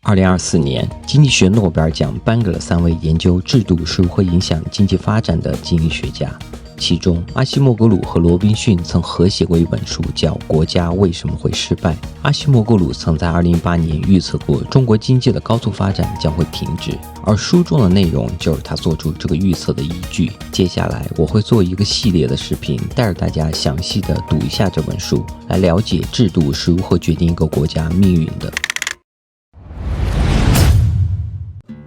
2024年，经济学诺贝尔奖颁给了3位研究制度是如何影响经济发展的经济学家。其中，阿西莫格鲁和罗宾逊曾合写过一本书，叫《国家为什么会失败》。阿西莫格鲁曾在2008年预测过中国经济的高速发展将会停止，而书中的内容就是他做出这个预测的依据。接下来我会做一个系列的视频，带着大家详细的读一下这本书，来了解制度是如何决定一个国家命运的。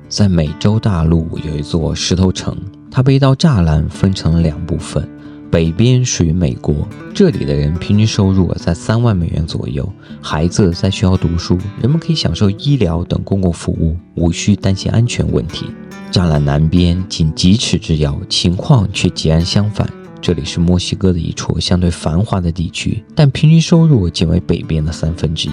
在美洲大陆有一座石头城，它被一道栅栏分成了2部分，北边属于美国，这里的人平均收入在3万美元左右，孩子在学校读书，人们可以享受医疗等公共服务，无需担心安全问题。栅栏南边仅几尺之遥，情况却截然相反，这里是墨西哥的一处相对繁华的地区，但平均收入仅为北边的1/3，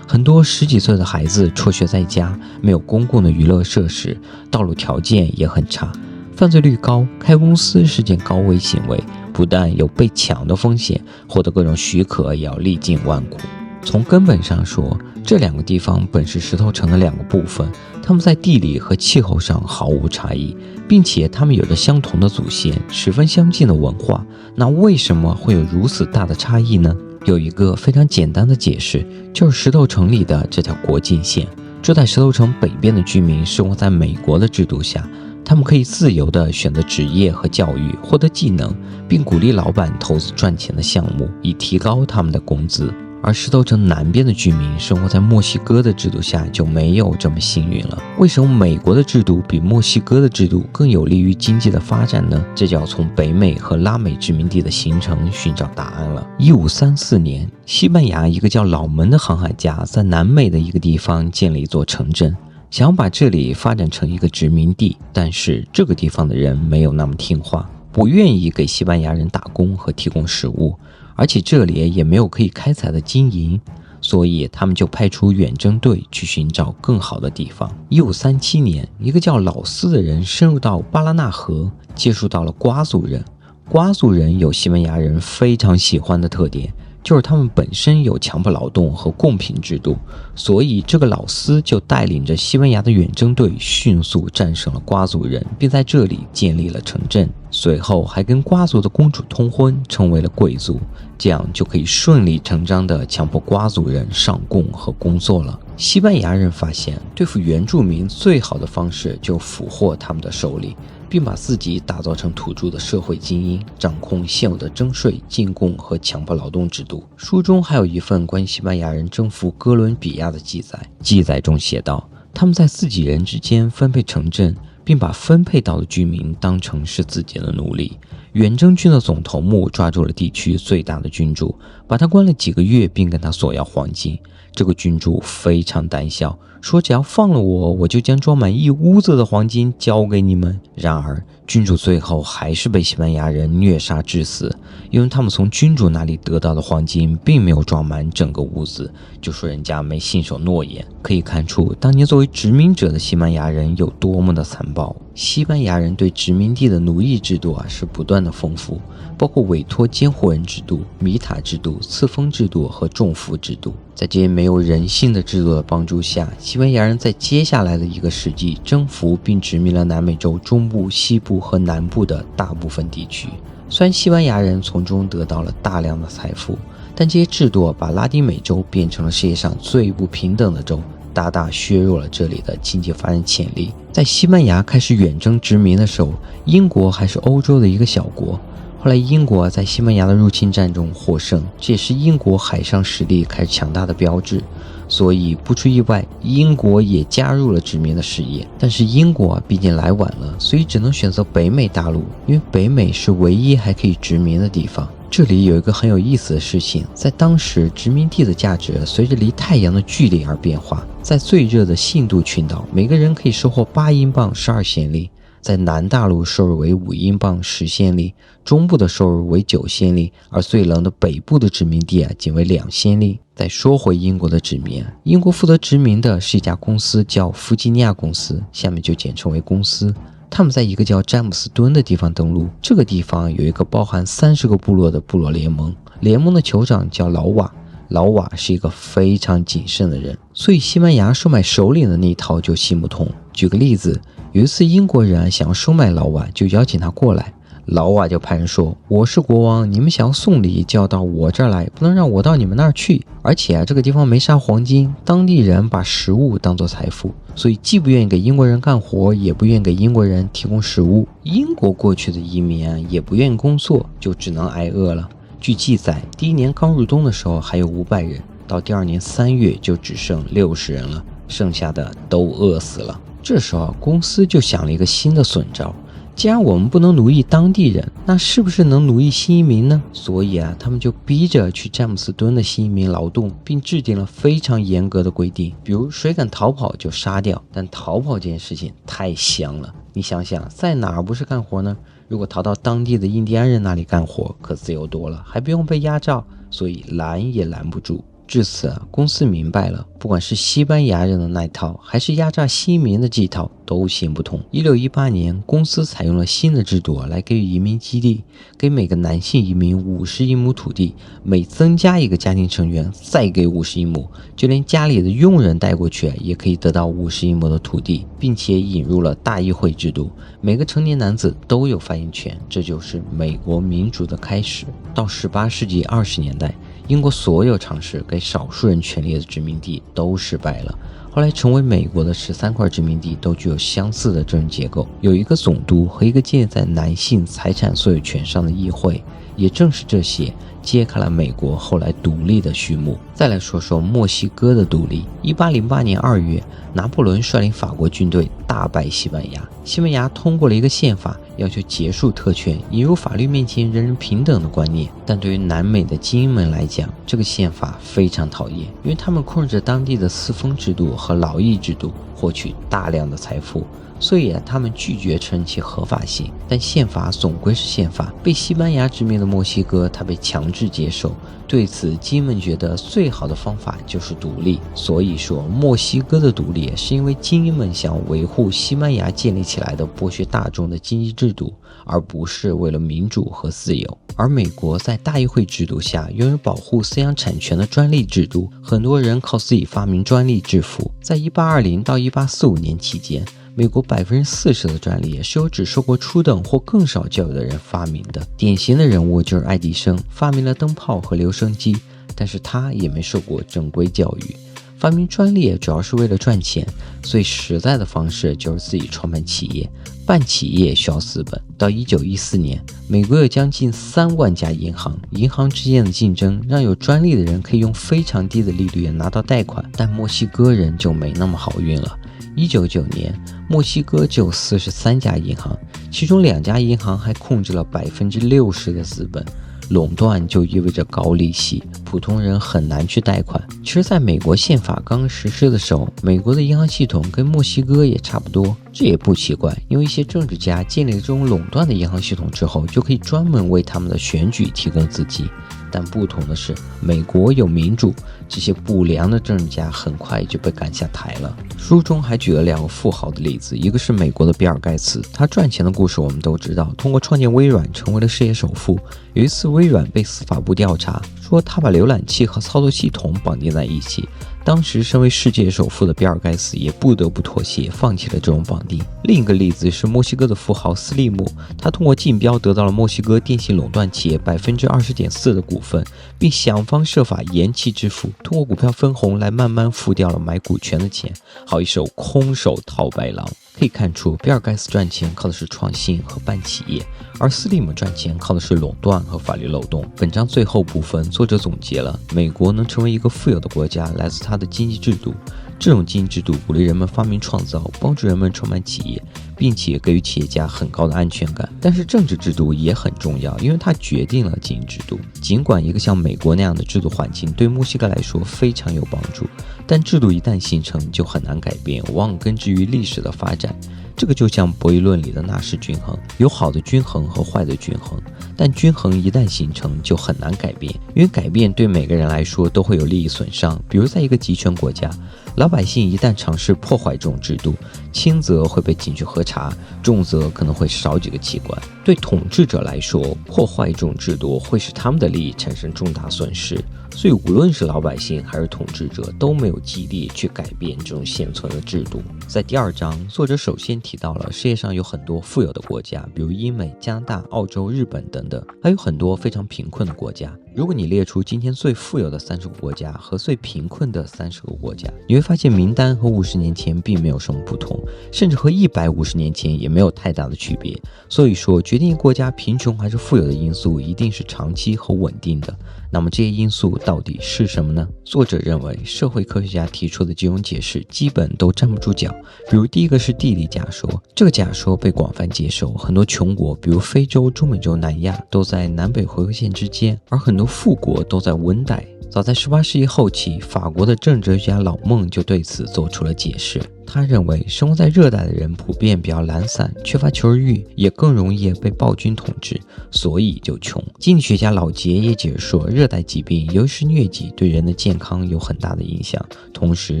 很多10几岁的孩子辍学在家，没有公共的娱乐设施，道路条件也很差，犯罪率高，开公司是件高危行为，不但有被抢的风险，获得各种许可也要历尽万苦。从根本上说，这2个地方本是石头城的2个部分，它们在地理和气候上毫无差异，并且它们有着相同的祖先，十分相近的文化。那为什么会有如此大的差异呢？有一个非常简单的解释，就是石头城里的这条国境线。住在石头城北边的居民生活在美国的制度下，他们可以自由地选择职业和教育，获得技能，并鼓励老板投资赚钱的项目，以提高他们的工资。而石头城南边的居民生活在墨西哥的制度下，就没有这么幸运了。为什么美国的制度比墨西哥的制度更有利于经济的发展呢？这就要从北美和拉美殖民地的形成寻找答案了。1534年，西班牙一个叫老门的航海家在南美的一个地方建了一座城镇，想要把这里发展成一个殖民地，但是这个地方的人没有那么听话，不愿意给西班牙人打工和提供食物，而且这里也没有可以开采的金银，所以他们就派出远征队去寻找更好的地方。1537年，一个叫老斯的人深入到巴拉纳河，接触到了瓜族人。瓜族人有西班牙人非常喜欢的特点，就是他们本身有强迫劳动和贡品制度，所以这个老斯就带领着西班牙的远征队迅速战胜了瓜族人，并在这里建立了城镇。随后还跟瓜族的公主通婚，成为了贵族，这样就可以顺理成章地强迫瓜族人上贡和工作了。西班牙人发现，对付原住民最好的方式就俘获他们的手里，并把自己打造成土著的社会精英，掌控现有的征税、进贡和强迫劳动制度。书中还有一份关于西班牙人征服哥伦比亚的记载，记载中写道，他们在自己人之间分配城镇，并把分配到的居民当成是自己的奴隶。远征军的总头目抓住了地区最大的君主，把他关了几个月，并跟他索要黄金。这个君主非常胆小，说只要放了我，我就将装满1屋子的黄金交给你们。然而君主最后还是被西班牙人虐杀致死，因为他们从君主那里得到的黄金并没有装满整个屋子，就说人家没信守诺言。可以看出当年作为殖民者的西班牙人有多么的残暴。西班牙人对殖民地的奴役制度是不断的丰富，包括委托监护人制度、米塔制度、赐封制度和重服制度。在这些没有人性的制度的帮助下，西班牙人在接下来的1个世纪征服并殖民了南美洲中部、西部和南部的大部分地区。虽然西班牙人从中得到了大量的财富，但这些制度把拉丁美洲变成了世界上最不平等的州，大大削弱了这里的经济发展潜力。在西班牙开始远征殖民的时候，英国还是欧洲的一个小国。后来英国在西班牙的入侵战中获胜，这也是英国海上实力开始强大的标志。所以不出意外，英国也加入了殖民的事业。但是英国毕竟来晚了，所以只能选择北美大陆，因为北美是唯一还可以殖民的地方。这里有一个很有意思的事情，在当时殖民地的价值随着离太阳的距离而变化。在最热的印度群岛，每个人可以收获8英镑12先令，在南大陆收入为5英镑10先令，中部的收入为9先令，而最冷的北部的殖民地仅为2先令。再说回英国的殖民，英国负责殖民的是一家公司，叫弗吉尼亚公司，下面就简称为公司。他们在一个叫詹姆斯敦的地方登陆，这个地方有一个包含30个部落的部落联盟，联盟的酋长叫劳瓦，老瓦是一个非常谨慎的人，所以西班牙收买首领的那一套就行不通。举个例子，有一次英国人想要收买老瓦，就邀请他过来，老瓦就派人说，我是国王，你们想要送礼就要到我这儿来，不能让我到你们那儿去。而且这个地方没啥黄金，当地人把食物当作财富，所以既不愿意给英国人干活，也不愿意给英国人提供食物。英国过去的移民也不愿意工作，就只能挨饿了。据记载，第一年刚入冬的时候还有500人，到第2年3月就只剩60人了，剩下的都饿死了。这时候公司就想了一个新的损招，既然我们不能奴役当地人，那是不是能奴役新移民呢？所以他们就逼着去詹姆斯敦的新移民劳动，并制定了非常严格的规定，比如谁敢逃跑就杀掉。但逃跑这件事情太香了，你想想，在哪儿不是干活呢？如果逃到当地的印第安人那里干活，可自由多了，还不用被压榨，所以拦也拦不住。至此公司明白了，不管是西班牙人的那套，还是压榨新移民的这套，都行不通。1618年，公司采用了新的制度来给予移民激励，给每个男性移民50英亩土地，每增加一个家庭成员再给50英亩，就连家里的佣人带过去也可以得到50英亩的土地，并且引入了大议会制度，每个成年男子都有发言权，这就是美国民主的开始。到18世纪20年代，英国所有尝试给少数人权利的殖民地都失败了，后来成为美国的13块殖民地都具有相似的政治结构，有一个总督和一个建立在男性财产所有权上的议会，也正是这些揭开了美国后来独立的序幕。再来说说墨西哥的独立。1808年2月，拿破仑率领法国军队大败西班牙，西班牙通过了一个宪法，要求结束特权，引入法律面前人人平等的观念。但对于南美的精英们来讲，这个宪法非常讨厌，因为他们控制当地的私封制度和劳役制度，获取大量的财富，所以他们拒绝承认其合法性。但宪法总归是宪法，被西班牙殖民的墨西哥，它被强制接受。对此，精英们觉得最好的方法就是独立。所以说，墨西哥的独立是因为精英们想维护西班牙建立起来的剥削大众的经济制度，而不是为了民主和自由。而美国在大议会制度下拥有保护思想产权的专利制度，很多人靠自己发明专利致富。在1820到1845年期间，美国40%的专利是由只受过初等或更少教育的人发明的。典型的人物就是爱迪生，发明了灯泡和留声机，但是他也没受过正规教育。发明专利主要是为了赚钱，所以实在的方式就是自己创办企业。办企业需要资本。到1914年，美国有将近3万家银行，银行之间的竞争让有专利的人可以用非常低的利率拿到贷款，但墨西哥人就没那么好运了。1999年，墨西哥只有43家银行，其中2家银行还控制了60%的资本。垄断就意味着高利息，普通人很难去贷款。其实在美国宪法刚实施的时候，美国的银行系统跟墨西哥也差不多，这也不奇怪，因为一些政治家建立了这种垄断的银行系统之后，就可以专门为他们的选举提供资金。但不同的是，美国有民主，这些不良的政治家很快就被赶下台了。书中还举了2个富豪的例子，一个是美国的比尔盖茨，他赚钱的故事我们都知道，通过创建微软成为了世界首富。有一次微软被司法部调查，说他把浏览器和操作系统绑定在一起，当时身为世界首富的比尔盖茨也不得不妥协，放弃了这种绑定。另一个例子是墨西哥的富豪斯利姆，他通过竞标得到了墨西哥电信垄断企业20.4%的股份，并想方设法延期支付，通过股票分红来慢慢付掉了买股权的钱，好一手空手套白狼。可以看出，比尔盖茨赚钱靠的是创新和办企业，而斯利姆赚钱靠的是垄断和法律漏洞。本章最后部分，作者总结了美国能成为一个富有的国家，来自它的经济制度。这种经济制度鼓励人们发明创造，帮助人们创办企业，并且给予企业家很高的安全感。但是政治制度也很重要，因为它决定了经济制度。尽管一个像美国那样的制度环境对墨西哥来说非常有帮助，但制度一旦形成就很难改变，往往根植于历史的发展。这个就像博弈论里的纳什均衡，有好的均衡和坏的均衡，但均衡一旦形成就很难改变，因为改变对每个人来说都会有利益损伤。比如在一个集权国家，老百姓一旦尝试破坏这种制度，轻则会被请去喝茶，重则可能会少几个器官。对统治者来说，破坏这种制度会使他们的利益产生重大损失，所以无论是老百姓还是统治者都没有激励去改变这种现存的制度。在第2章，作者首先提到了世界上有很多富有的国家，比如英美、加拿大、澳洲、日本等等，还有很多非常贫困的国家。如果你列出今天最富有的30个国家和最贫困的30个国家，你会发现名单和50年前并没有什么不同，甚至和150年前也没有太大的区别。所以说，决定一个国家贫穷还是富有的因素一定是长期和稳定的。那么这些因素到底是什么呢？作者认为，社会科学家提出的几种解释基本都站不住脚。比如第一个是地理假说，这个假说被广泛接受，很多穷国，比如非洲、中美洲、南亚，都在南北回归线之间，而很多富国都在温带。早在18世纪后期，法国的政治哲学家老孟就对此做出了解释。他认为，生活在热带的人普遍比较懒散，缺乏求知欲，也更容易被暴君统治，所以就穷。经济学家老杰也解释说，热带疾病，尤其是疟疾，对人的健康有很大的影响。同时，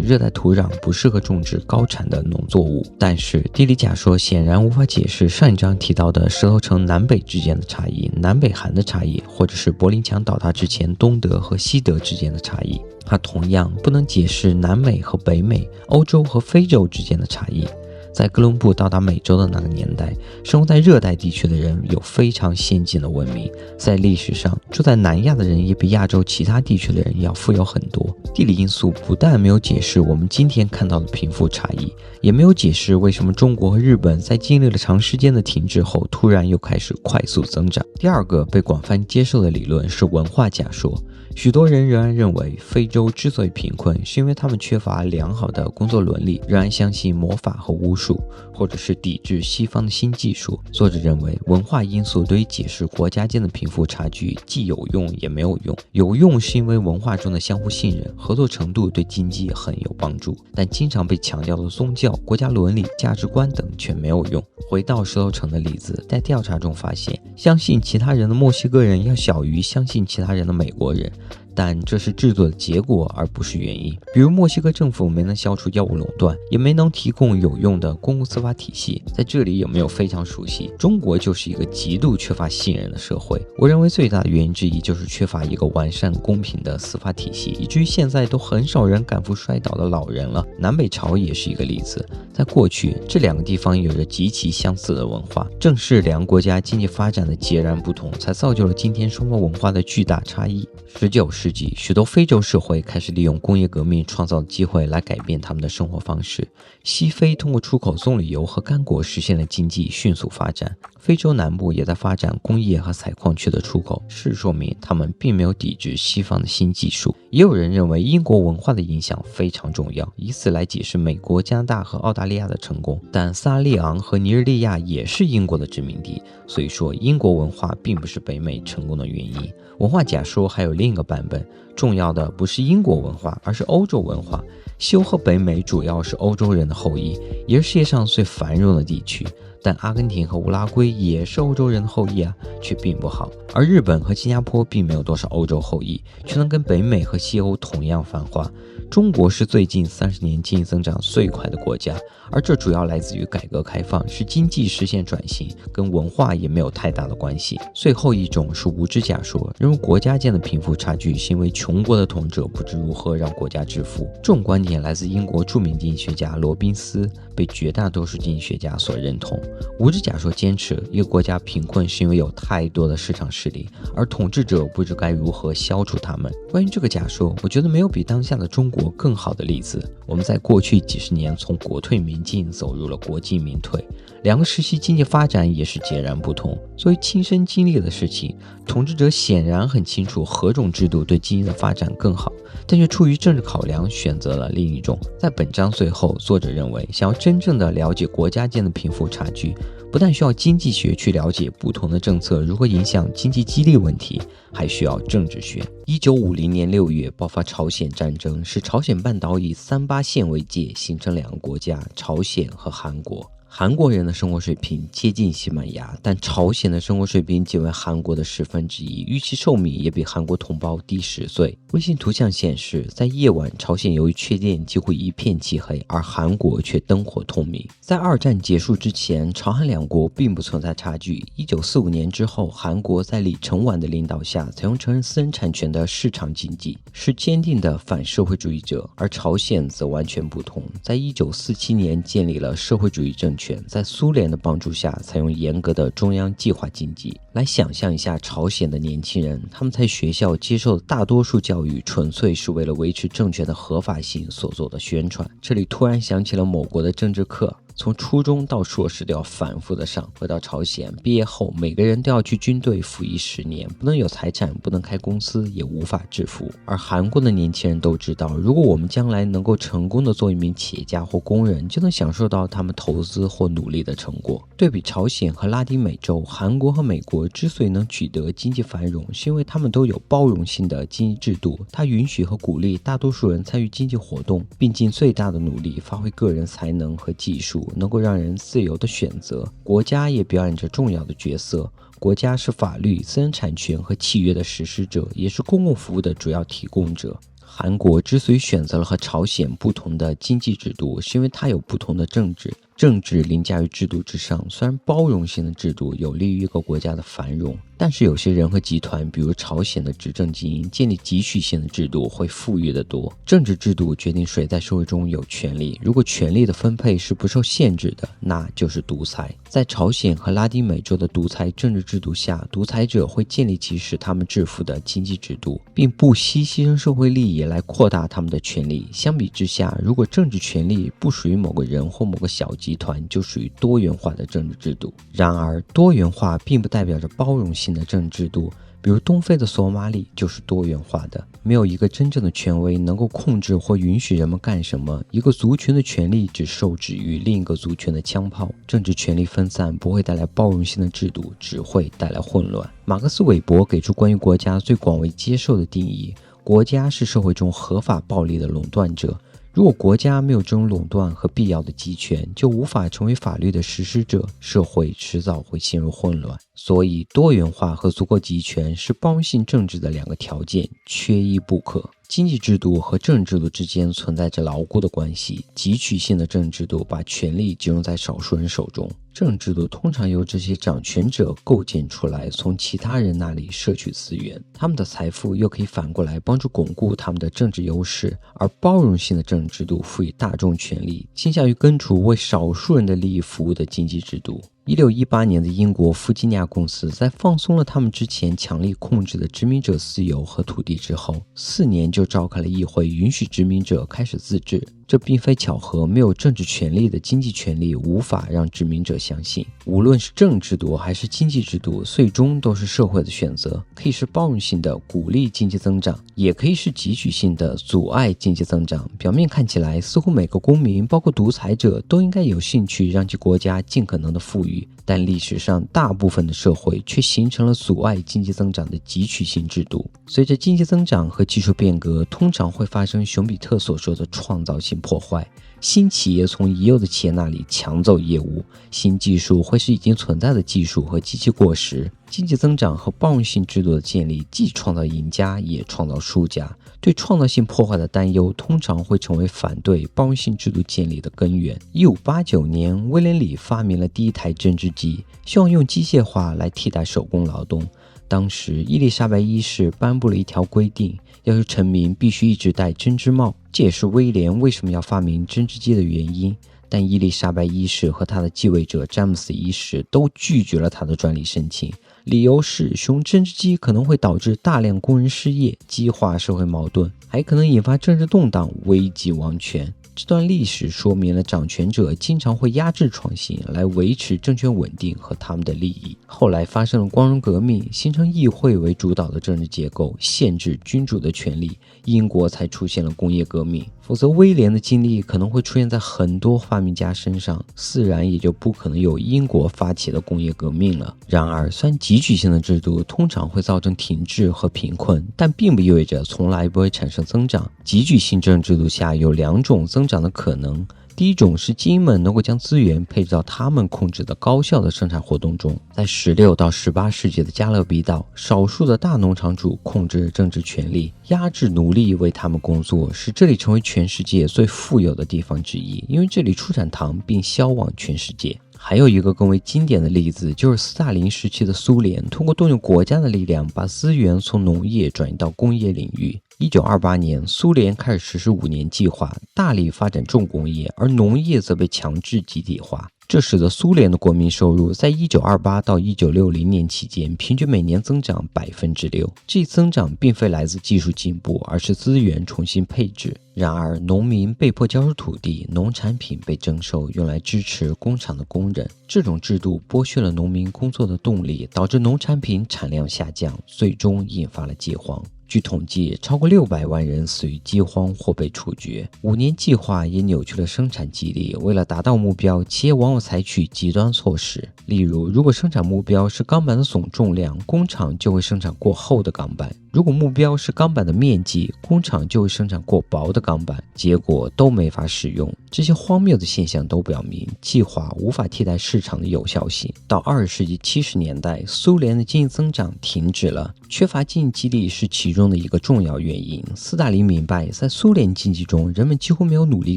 热带土壤不适合种植高产的农作物。但是，地理假说显然无法解释上一章提到的石头城南北之间的差异、南北韩的差异，或者是柏林墙倒塌之前东德和西德之间的差异。它同样不能解释南美和北美、欧洲和非洲之间的差异。在哥伦布到达美洲的那个年代，生活在热带地区的人有非常先进的文明。在历史上，住在南亚的人也比亚洲其他地区的人要富有很多。地理因素不但没有解释我们今天看到的贫富差异，也没有解释为什么中国和日本在经历了长时间的停滞后，突然又开始快速增长。第二个被广泛接受的理论是文化假说。许多人仍然认为，非洲之所以贫困，是因为他们缺乏良好的工作伦理，仍然相信魔法和巫术，或者是抵制西方的新技术。作者认为，文化因素对于解释国家间的贫富差距既有用也没有用。有用是因为文化中的相互信任、合作程度对经济很有帮助，但经常被强调的宗教、国家伦理、价值观等却没有用。回到石头城的例子，在调查中发现，相信其他人的墨西哥人要小于相信其他人的美国人。但这是制度的结果，而不是原因。比如墨西哥政府没能消除药物垄断，也没能提供有用的公共司法体系。在这里有没有非常熟悉？中国就是一个极度缺乏信任的社会。我认为最大的原因之一就是缺乏一个完善公平的司法体系，以至于现在都很少人赶赴摔倒的老人了。南北朝也是一个例子。在过去，这两个地方有着极其相似的文化，正是两个国家经济发展的截然不同，才造就了今天双方文化的巨大差异。19世纪，许多非洲社会开始利用工业革命创造的机会来改变他们的生活方式。西非通过出口棕榈油和干果实现了经济迅速发展，非洲南部也在发展工业和采矿区的出口，是说明他们并没有抵制西方的新技术。也有人认为英国文化的影响非常重要，以此来解释美国、加拿大和澳大利亚的成功。但萨拉利昂和尼日利亚也是英国的殖民地，所以说英国文化并不是北美成功的原因。文化假说还有另一个版本，重要的不是英国文化，而是欧洲文化。西欧和北美主要是欧洲人的后裔，也是世界上最繁荣的地区。但阿根廷和乌拉圭也是欧洲人的后裔啊，却并不好。而日本和新加坡并没有多少欧洲后裔，却能跟北美和西欧同样繁华。中国是最近30年经济增长最快的国家，而这主要来自于改革开放，使经济实现转型，跟文化也没有太大的关系。最后一种是无知假说，认为国家间的贫富差距是因为穷国的统治不知如何让国家致富。这种观点来自英国著名经济学家罗宾斯，被绝大多数经济学家所认同。无知假说坚持一个国家贫困是因为有太多的市场势力，而统治者不知该如何消除它们。关于这个假说，我觉得没有比当下的中国更好的例子。我们在过去几十年从国退民进走入了国进民退，两个时期经济发展也是截然不同。作为亲身经历的事情，统治者显然很清楚何种制度对经济的发展更好，但却出于政治考量选择了另一种。在本章最后，作者认为想要真正的了解国家间的贫富差距，不但需要经济学去了解不同的政策如何影响经济激励问题，还需要政治学。1950年6月爆发朝鲜战争，使朝鲜半岛以38线为界，形成两个国家，朝鲜和韩国。韩国人的生活水平接近西班牙，但朝鲜的生活水平仅为韩国的1/10，预期寿命也比韩国同胞低10岁。卫星图像显示，在夜晚，朝鲜由于缺电几乎一片漆黑，而韩国却灯火通明。在二战结束之前，朝韩两国并不存在差距。1945年之后，韩国在李承晚的领导下，采用承认私人产权的市场经济，是坚定的反社会主义者，而朝鲜则完全不同。在1947年建立了社会主义政权，在苏联的帮助下，采用严格的中央计划经济。来想象一下朝鲜的年轻人，他们在学校接受的大多数教育，纯粹是为了维持政权的合法性所做的宣传。这里突然想起了某国的政治课，从初中到硕士都要反复的上。回到朝鲜，毕业后每个人都要去军队服役10年，不能有财产，不能开公司，也无法致富。而韩国的年轻人都知道，如果我们将来能够成功的做一名企业家或工人，就能享受到他们投资或努力的成果。对比朝鲜和拉丁美洲，韩国和美国之所以能取得经济繁荣，是因为他们都有包容性的经济制度，它允许和鼓励大多数人参与经济活动，并尽最大的努力发挥个人才能和技术，能够让人自由的选择。国家也表演着重要的角色，国家是法律、私人产权和契约的实施者，也是公共服务的主要提供者。韩国之所以选择了和朝鲜不同的经济制度，是因为它有不同的政治，政治凌驾于制度之上。虽然包容性的制度有利于一个国家的繁荣，但是有些人和集团，比如朝鲜的执政精英，建立集取性的制度会富裕得多。政治制度决定谁在社会中有权利，如果权力的分配是不受限制的，那就是独裁。在朝鲜和拉丁美洲的独裁政治制度下，独裁者会建立起使他们致富的经济制度，并不惜牺牲社会利益来扩大他们的权利。相比之下，如果政治权力不属于某个人或某个小集团，就属于多元化的政治制度。然而，多元化并不代表着包容性的政治制度，比如东非的索马里就是多元化的，没有一个真正的权威能够控制或允许人们干什么，一个族群的权利只受制于另一个族群的枪炮。政治权力分散不会带来包容性的制度，只会带来混乱。马克思韦伯给出关于国家最广为接受的定义，国家是社会中合法暴力的垄断者。如果国家没有这种垄断和必要的集权，就无法成为法律的实施者，社会迟早会陷入混乱。所以，多元化和足够集权是包容性政治的两个条件，缺一不可。经济制度和政治制度之间存在着牢固的关系。集取性的政治制度把权力集中在少数人手中，政治制度通常由这些掌权者构建出来，从其他人那里摄取资源，他们的财富又可以反过来帮助巩固他们的政治优势。而包容性的政治制度赋予大众权力，倾向于根除为少数人的利益服务的经济制度。1618年的英国弗吉尼亚公司在放松了他们之前强力控制的殖民者私有和土地之后，4年就召开了议会，允许殖民者开始自治。这并非巧合，没有政治权利的经济权利无法让殖民者相信。无论是政治制度还是经济制度，最终都是社会的选择，可以是包容性的鼓励经济增长，也可以是汲取性的阻碍经济增长。表面看起来，似乎每个公民，包括独裁者，都应该有兴趣让其国家尽可能的富裕，但历史上大部分的社会却形成了阻碍经济增长的汲取性制度。随着经济增长和技术变革，通常会发生熊彼特所说的创造性破坏。新企业从已有的企业那里抢走业务，新技术会使已经存在的技术和机器过时。经济增长和包容性制度的建立，既创造赢家，也创造输家。对创造性破坏的担忧，通常会成为反对包容性制度建立的根源。1589年，威廉里发明了第一台针织机，希望用机械化来替代手工劳动。当时，伊丽莎白一世颁布了一条规定，要求臣民必须一直戴针织帽，这也是威廉为什么要发明针织机的原因。但伊丽莎白一世和他的继位者詹姆斯一世都拒绝了他的专利申请，理由是使用针织机可能会导致大量工人失业，激化社会矛盾，还可能引发政治动荡，危及王权。这段历史说明了掌权者经常会压制创新来维持政权稳定和他们的利益。后来发生了光荣革命，形成议会为主导的政治结构，限制君主的权力，英国才出现了工业革命。否则威廉的经历可能会出现在很多发明家身上，自然也就不可能有英国发起的工业革命了。然而，虽然汲取性的制度通常会造成停滞和贫困，但并不意味着从来不会产生增长。汲取性政治制度下有2种增长的可能，第一种是精英们能够将资源配置到他们控制的高效的生产活动中。在16到18世纪的加勒比岛，少数的大农场主控制政治权力，压制奴隶为他们工作，使这里成为全世界最富有的地方之一，因为这里出产糖并销往全世界。还有一个更为经典的例子，就是斯大林时期的苏联，通过动用国家的力量，把资源从农业转移到工业领域。1928年，苏联开始实施5年计划，大力发展重工业，而农业则被强制集体化。这使得苏联的国民收入在1928到1960年期间平均每年增长6%。这一增长并非来自技术进步，而是资源重新配置。然而，农民被迫交出土地，农产品被征收，用来支持工厂的工人。这种制度剥削了农民工作的动力，导致农产品产量下降，最终引发了饥荒。据统计，超过600万人死于饥荒或被处决。5年计划也扭曲了生产激励，为了达到目标，企业往往采取极端措施。例如，如果生产目标是钢板的总重量，工厂就会生产过厚的钢板；如果目标是钢板的面积，工厂就会生产过薄的钢板，结果都没法使用。这些荒谬的现象都表明，计划无法替代市场的有效性。到20世纪70年代，苏联的经济增长停止了，缺乏经济激励是其中的一个重要原因。斯大林明白，在苏联经济中，人们几乎没有努力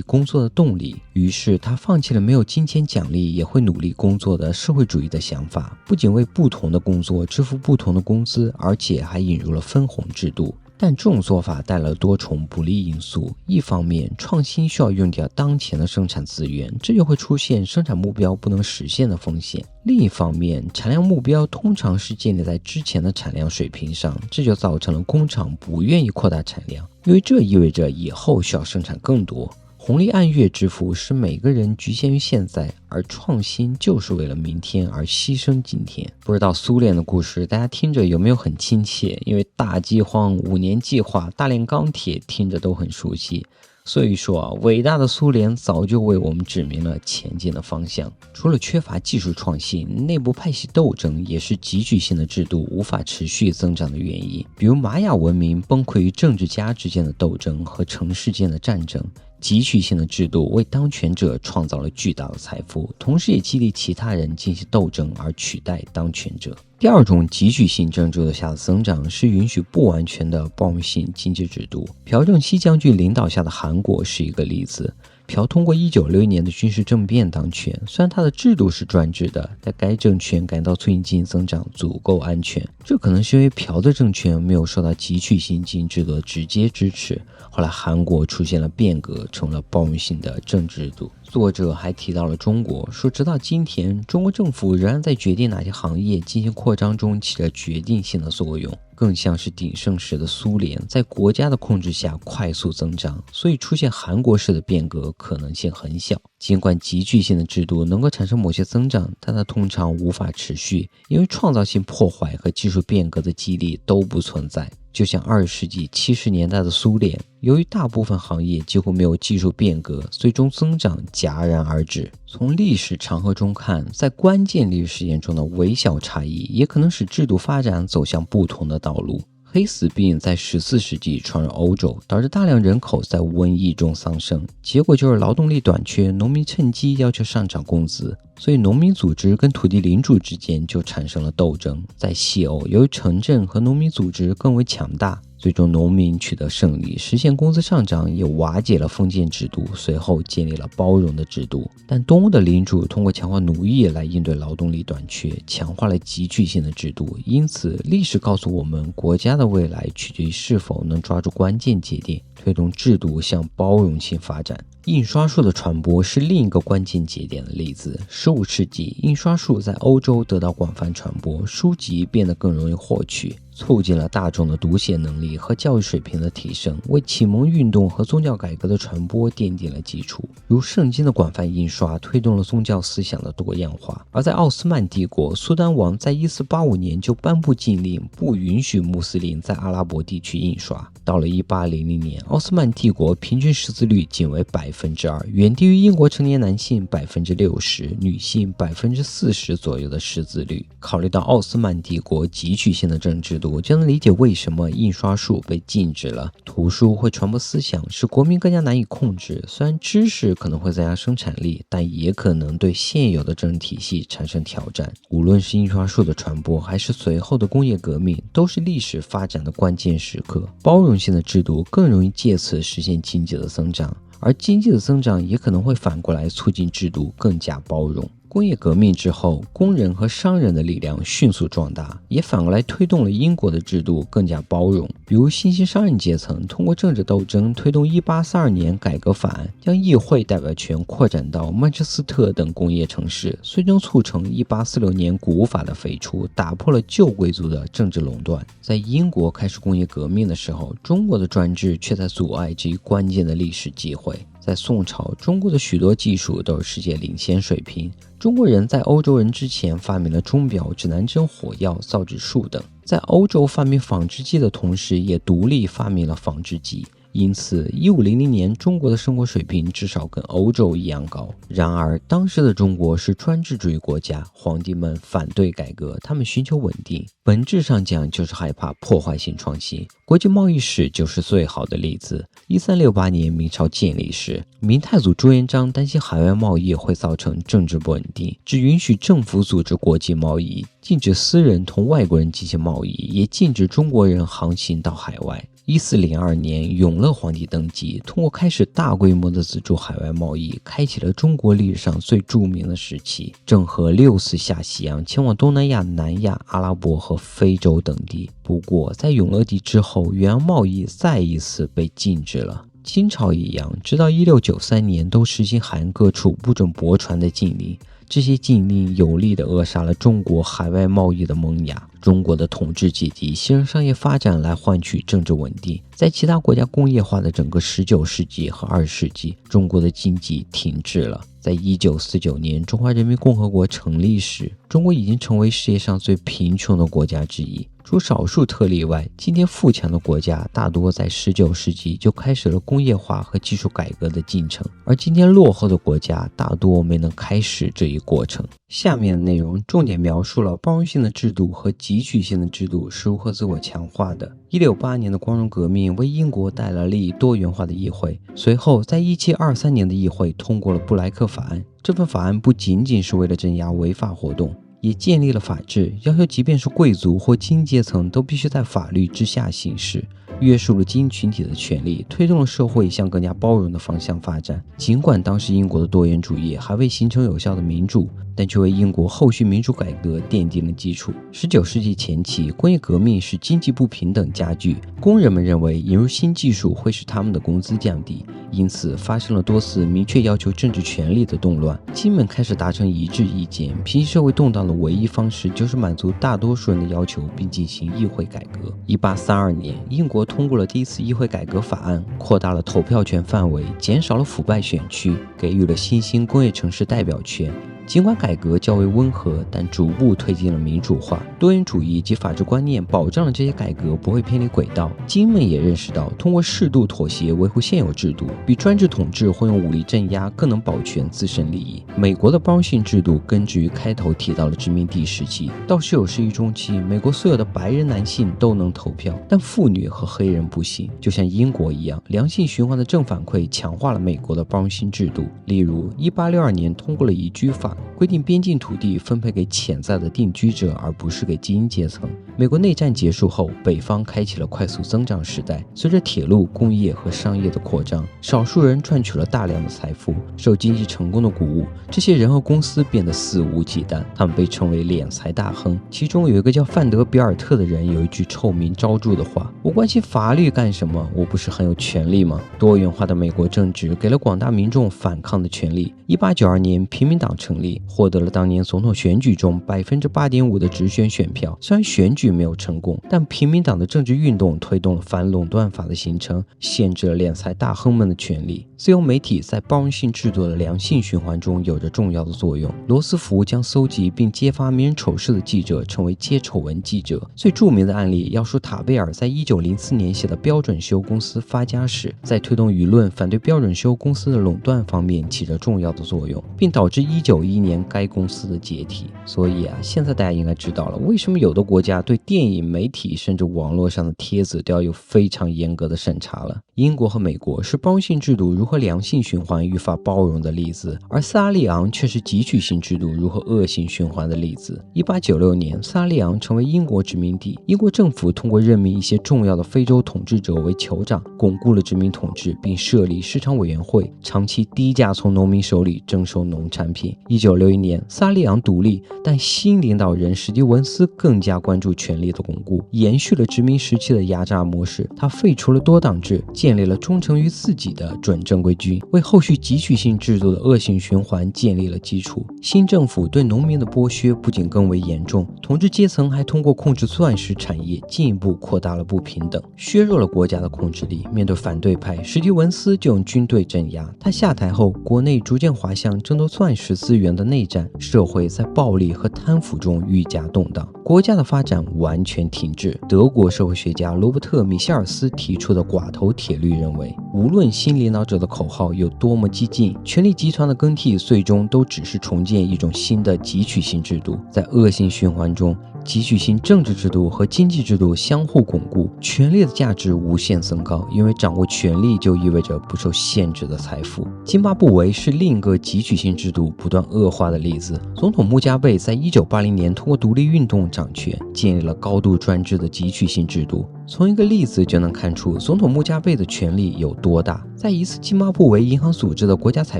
工作的动力，于是他放弃了没有金钱奖励也会努力工作的社会主义的想法，不仅为不同的工作支付不同的工资，而且还引入了分红制度。但这种做法带来了多重不利因素。一方面，创新需要用掉当前的生产资源，这就会出现生产目标不能实现的风险。另一方面，产量目标通常是建立在之前的产量水平上，这就造成了工厂不愿意扩大产量，因为这意味着以后需要生产更多。红利按月支付使每个人局限于现在，而创新就是为了明天而牺牲今天。不知道苏联的故事大家听着有没有很亲切？因为大饥荒、5年计划、大炼钢铁听着都很熟悉。所以说伟大的苏联早就为我们指明了前进的方向。除了缺乏技术创新，内部派系斗争也是集聚性的制度无法持续增长的原因。比如玛雅文明崩溃于政治家之间的斗争和城市间的战争。集聚性的制度为当权者创造了巨大的财富，同时也激励其他人进行斗争而取代当权者。第二种集聚性政治下的增长是允许不完全的包容性经济制度。朴正熙将军领导下的韩国是一个例子。朴通过1961年的军事政变当权，虽然他的制度是专制的，但该政权感到促进经济增长足够安全。这可能是因为朴的政权没有受到集聚性经济制度的直接支持。后来韩国出现了变革，成了包容性的政治制度。作者还提到了中国，说直到今天，中国政府仍然在决定哪些行业进行扩张中起着决定性的作用，更像是鼎盛时的苏联在国家的控制下快速增长，所以出现韩国式的变革可能性很小。尽管集聚性的制度能够产生某些增长，但它通常无法持续，因为创造性破坏和技术变革的激励都不存在。就像20世纪70年代的苏联，由于大部分行业几乎没有技术变革，最终增长戛然而止。从历史长河中看，在关键历史事件中的微小差异也可能使制度发展走向不同的道路。黑死病在14世纪传入欧洲，导致大量人口在瘟疫中丧生，结果就是劳动力短缺，农民趁机要求上涨工资，所以农民组织跟土地领主之间就产生了斗争。在西欧，由于城镇和农民组织更为强大，最终农民取得胜利，实现工资上涨，也瓦解了封建制度，随后建立了包容的制度。但东欧的领主通过强化奴役来应对劳动力短缺，强化了集聚性的制度。因此历史告诉我们，国家的未来取决于是否能抓住关键节点，推动制度向包容性发展。印刷术的传播是另一个关键节点的例子。15世纪，印刷术在欧洲得到广泛传播，书籍变得更容易获取，促进了大众的读写能力和教育水平的提升，为启蒙运动和宗教改革的传播奠定了基础。如圣经的广泛印刷推动了宗教思想的多样化。而在奥斯曼帝国，苏丹王在1485年就颁布禁令，不允许穆斯林在阿拉伯地区印刷。到了1800年，奥斯曼帝国平均识字率仅为2%，远低于英国成年男性60%、女性40%左右的识字率。考虑到奥斯曼帝国集聚性的政治制度，就能理解为什么印刷术被禁止了。图书会传播思想，使国民更加难以控制。虽然知识可能会增加生产力，但也可能对现有的政治体系产生挑战。无论是印刷术的传播，还是随后的工业革命，都是历史发展的关键时刻。包容性的制度更容易借此实现经济的增长，而经济的增长也可能会反过来促进制度更加包容。工业革命之后，工人和商人的力量迅速壮大，也反过来推动了英国的制度更加包容。比如新兴商人阶层通过政治斗争推动1842年改革法案，将议会代表权扩展到曼彻斯特等工业城市，最终促成1846年古法的废除，打破了旧贵族的政治垄断。在英国开始工业革命的时候，中国的专制却在阻碍这一关键的历史机会。在宋朝，中国的许多技术都是世界领先水平。中国人在欧洲人之前发明了钟表、指南针、火药、造纸术等，在欧洲发明纺织机的同时，也独立发明了纺织机。因此1500年中国的生活水平至少跟欧洲一样高。然而当时的中国是专制主义国家，皇帝们反对改革，他们寻求稳定，本质上讲就是害怕破坏性创新。国际贸易史就是最好的例子。1368年明朝建立时，明太祖朱元璋担心海外贸易会造成政治不稳定，只允许政府组织国际贸易，禁止私人同外国人进行贸易，也禁止中国人航行到海外。1402年，永乐皇帝登基，通过开始大规模的资助海外贸易，开启了中国历史上最著名的时期。郑和6次下西洋，前往东南亚、南亚、阿拉伯和非洲等地。不过，在永乐帝之后，远洋贸易再一次被禁止了。清朝也一样，直到1693年都实行海岸各处不准泊船的禁令。这些禁令有力地扼杀了中国海外贸易的萌芽。中国的统治阶级牺牲商业发展来换取政治稳定。在其他国家工业化的整个19世纪和20世纪，中国的经济停滞了。在1949年中华人民共和国成立时，中国已经成为世界上最贫穷的国家之一。除少数特例外，今天富强的国家大多在19世纪就开始了工业化和技术改革的进程，而今天落后的国家大多没能开始这一过程。下面的内容重点描述了包容性的制度和汲取性的制度是如何自我强化的。1688年的光荣革命为英国带来了以多元化的议会，随后在1723年的议会通过了布莱克法案。这份法案不仅仅是为了镇压违法活动，也建立了法制，要求即便是贵族或精英阶层都必须在法律之下行事，约束了精英群体的权利，推动了社会向更加包容的方向发展。尽管当时英国的多元主义还未形成有效的民主，但却为英国后续民主改革奠定了基础。19世纪前期，工业革命使经济不平等加剧，工人们认为引入新技术会使他们的工资降低，因此发生了多次明确要求政治权利的动乱。精英们开始达成一致意见，平息社会动荡的唯一方式就是满足大多数人的要求，并进行议会改革。1832年，英国通过了第一次议会改革法案，扩大了投票权范围，减少了腐败选区，给予了新兴工业城市代表权。尽管改革较为温和，但逐步推进了民主化。多元主义及法治观念保障了这些改革不会偏离轨道。精英们也认识到，通过适度妥协维护现有制度，比专制统治或用武力镇压更能保全自身利益。美国的包容性制度根植于开头提到的殖民地时期。到19世纪中期，美国所有的白人男性都能投票，但妇女和黑人不行。就像英国一样，良性循环的正反馈强化了美国的包容性制度。例如1862年通过了移居法，规定边境土地分配给潜在的定居者，而不是给精英阶层。美国内战结束后，北方开启了快速增长时代。随着铁路、工业和商业的扩张，少数人赚取了大量的财富。受经济成功的鼓舞，这些人和公司变得肆无忌惮，他们被称为敛财大亨。其中有一个叫范德比尔特的人有一句臭名昭著的话：我关心法律干什么？我不是很有权利吗？多元化的美国政治给了广大民众反抗的权利。1892年，平民党成立，获得了当年总统选举中8.5%的直选选票。虽然选举没有成功，但平民党的政治运动推动了反垄断法的形成，限制了敛财大亨们的权利。自由媒体在包容性制度的良性循环中有着重要的作用。罗斯福将搜集并揭发名人丑事的记者称为揭丑闻记者。最著名的案例要数塔贝尔在1904年写的标准石油公司发家史，在推动舆论反对标准石油公司的垄断方面起着重要的作用，并导致1991年该公司的解体。所以现在大家应该知道了，为什么有的国家对对电影、媒体甚至网络上的帖子都要有非常严格的审查了。英国和美国是包容性制度如何良性循环愈发包容的例子，而斯拉利昂却是汲取性制度如何恶性循环的例子。1896年，斯拉利昂成为英国殖民地，英国政府通过任命一些重要的非洲统治者为酋长，巩固了殖民统治，并设立市场委员会，长期低价从农民手里征收农产品。1961年，斯拉利昂独立，但新领导人史蒂文斯更加关注权力的巩固，延续了殖民时期的压榨模式。他废除了多党制，建立了忠诚于自己的准正规军，为后续汲取性制度的恶性循环建立了基础。新政府对农民的剥削不仅更为严重，统治阶层还通过控制钻石产业进一步扩大了不平等，削弱了国家的控制力。面对反对派，史蒂文斯就用军队镇压。他下台后，国内逐渐滑向争夺钻石资源的内战，社会在暴力和贪腐中愈加动荡，国家的发展完全停滞。德国社会学家罗伯特·米歇尔斯提出的寡头铁律认为，无论新领导者的口号有多么激进，权力集团的更替最终都只是重建一种新的汲取性制度。在恶性循环中，汲取性政治制度和经济制度相互巩固，权力的价值无限增高，因为掌握权力就意味着不受限制的财富。津巴布韦是另一个汲取性制度不断恶化的例子。总统穆加贝在1980年通过独立运动掌权，建立了高度专制的汲取性制度。从一个例子就能看出总统穆加贝的权力有多大。在一次津巴布韦银行组织的国家彩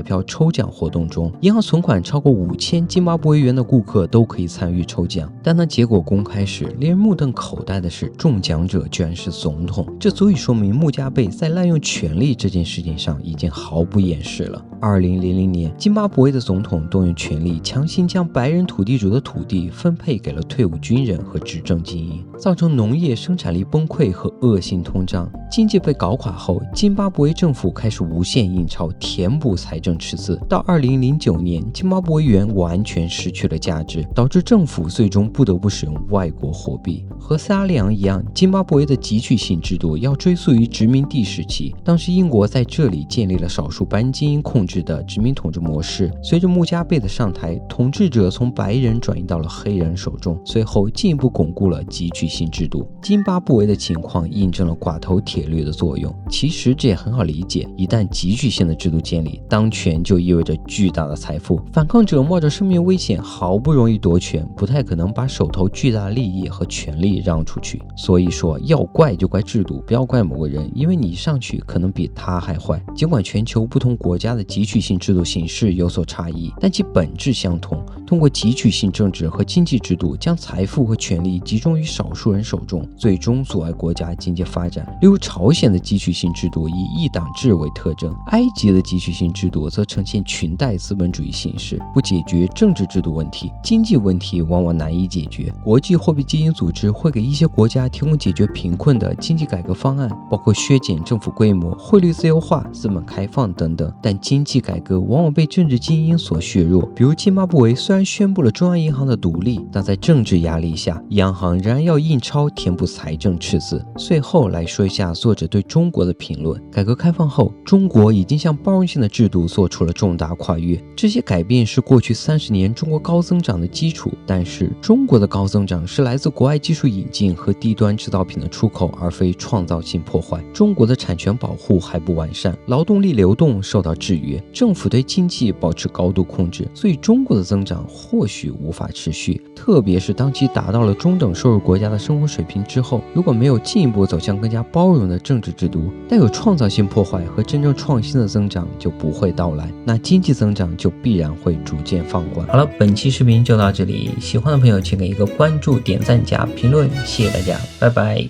票抽奖活动中，银行存款超过5000津巴布韦元的顾客都可以参与抽奖。但当结果公开时，令人目瞪口呆的是，中奖者居然是总统。这足以说明穆加贝在滥用权力这件事情上已经毫不掩饰了。2000年，津巴布韦的总统动用权力，强行将白人土地主的土地分配给了退伍军人和执政精英，造成农业生产力崩溃和恶性通胀。经济被搞垮后，津巴布韦政府开始无限印钞，填补财政赤字。到2009年，津巴布韦元完全失去了价值，导致政府最终不得不使用外国货币。和斯拉利昂一样，津巴布韦的汲取性制度要追溯于殖民地时期，当时英国在这里建立了少数白人精英控制的殖民统治模式。随着穆加贝的上台，统治者从白人转移到了黑人手中，随后进一步巩固了汲取性制度。津巴布韦的情况印证了寡头铁律的作用。其实这也很好理解，一旦汲取性的制度建立，当权就意味着巨大的财富，反抗者冒着生命危险好不容易夺权，不太可能把手头巨大的利益和权力让出去。所以说，要怪就怪制度，不要怪某个人，因为你上去可能比他还坏。尽管全球不同国家的汲取性制度形式有所差异，但其本质相同。通过汲取性政治和经济制度，将财富和权力集中于少数人手中，最终阻碍国家经济发展。例如朝鲜的汲取性制度以一党制为特征，埃及的汲取性制度则呈现裙带资本主义形式，不解决政治制度问题，经济问题往往难以解决。国际货币基金组织会给一些国家提供解决贫困的经济改革方案，包括削减政府规模、汇率自由化、资本开放等等，但经济改革往往被政治精英所削弱。比如津巴布韦虽然宣布了中央银行的独立，但在政治压力下，央行仍然要印钞填补财政赤字。最后来说一下作者对中国的评论。改革开放后，中国已经向包容性的制度做出了重大跨越，这些改变是过去30年中国高增长的基础。但是中国的高增长是来自国外技术引进和低端制造品的出口，而非创造性破坏。中国的产权保护还不完善，劳动力流动受到制约，政府对经济保持高度控制，所以中国的增长或许无法持续。特别是当其达到了中等收入国家的生活水平之后，如果没有进一步走向更加包容的政治制度，带有创造性破坏和真正创新的增长就不会到来，那经济增长就必然会逐渐放缓。好了，本期视频就到这里，喜欢的朋友请给一个关注、点赞加评论，谢谢大家，拜拜。